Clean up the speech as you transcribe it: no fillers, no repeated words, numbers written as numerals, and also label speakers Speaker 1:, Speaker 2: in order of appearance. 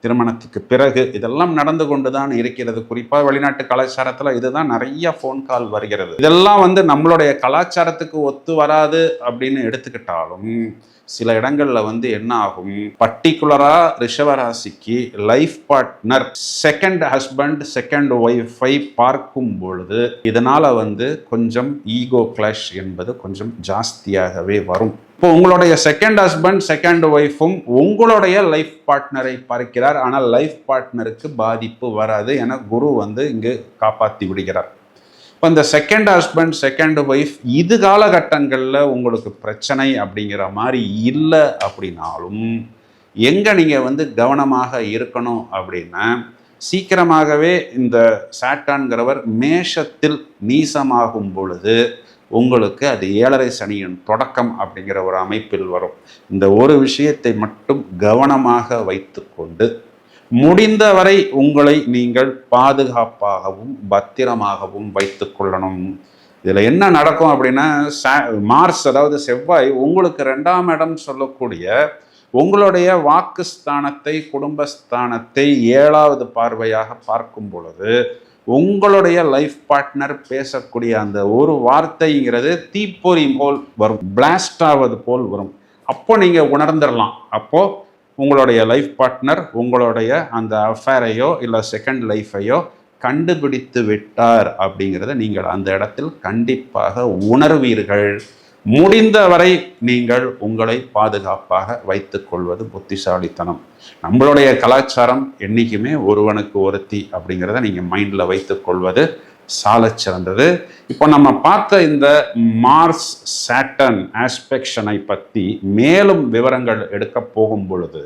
Speaker 1: திருமணத்துக்கு பிறகு இதெல்லாம் நடந்து கொண்டு தான் இருக்கிறது. குறிப்பாக வெளிநாட்டு கலாச்சாரத்தில் இதுதான் நிறைய ஃபோன் கால் வருகிறது. இதெல்லாம் நம்மளுடைய கலாச்சாரத்துக்கு ஒத்து வராது அப்படின்னு எடுத்துக்கிட்டாலும் சில இடங்கள்ல என்ன ஆகும், பர்டிகுலரா ரிஷவராசிக்கு life partner second husband second ஒய்ஃபை பார்க்கும் பொழுது இதனால கொஞ்சம் ஈகோ கிளாஷ் என்பது கொஞ்சம் ஜாஸ்தியாகவே வரும். இப்போ உங்களுடைய செகண்ட் ஹஸ்பண்ட் செகண்ட் ஒய்ஃபும் உங்களுடைய லைஃப் பார்ட்னரை பார்க்கிறார். ஆனால் லைஃப் பார்ட்னருக்கு பாதிப்பு வராது என குரு இங்கு காப்பாற்றி விடுகிறார். இப்போ இந்த செகண்ட் ஹஸ்பண்ட் செகண்ட் ஒய்ஃப் இது காலகட்டங்களில் உங்களுக்கு பிரச்சனை அப்படிங்கிற மாதிரி இல்லை அப்படின்னாலும் எங்கே நீங்கள் கவனமாக இருக்கணும் அப்படின்னா, சீக்கிரமாகவே இந்த சாட்டான்கிறவர் மேஷத்தில் நீசமாகும் பொழுது உங்களுக்கு அது 7.5 சனியின் தொடக்கம் அப்படிங்கிற ஒரு அமைப்பில் வரும். இந்த ஒரு விஷயத்தை மட்டும் கவனமாக வைத்துக்கொண்டு முடிந்தவரை உங்களை நீங்கள் பாதுகாப்பாகவும் பத்திரமாகவும் வைத்து கொள்ளணும். இதில் என்ன நடக்கும் அப்படின்னா, மார்ஸ் அதாவது செவ்வாய் உங்களுக்கு 2ஆம் இடம் சொல்லக்கூடிய உங்களுடைய வாக்குஸ்தானத்தை குடும்பஸ்தானத்தை 7வது பார்வையாக பார்க்கும் பொழுது உங்களுடைய லைஃப் பார்ட்னர் பேசக்கூடிய அந்த ஒரு வார்த்தைங்கிறது தீப்பொறி போல் வரும், பிளாஸ்ட் ஆவது போல் வரும். அப்போ நீங்கள் உணர்ந்துடலாம், அப்போது உங்களுடைய லைஃப் பார்ட்னர் உங்களுடைய அந்த அஃபேரையோ இல்லை செகண்ட் லைஃபையோ கண்டுபிடித்து விட்டார் அப்படிங்கிறத நீங்கள் அந்த இடத்தில் கண்டிப்பாக உணர்வீர்கள். முடிந்தவரை நீங்கள் உங்களை பாதுகாப்பாக வைத்துக் கொள்வது புத்திசாலித்தனம். நம்மளுடைய கலாச்சாரம் என்றைக்குமே ஒருவனுக்கு ஒருத்தி அப்படிங்கிறத நீங்கள் மைண்டில் வைத்துக் கொள்வது சாலச் சிறந்தது. இப்போ நம்ம பார்த்த இந்த மார்ஸ் சாட்டர்ன் ஆஸ்பெக்ஷனை பற்றி மேலும் விவரங்கள் எடுக்க போகும் பொழுது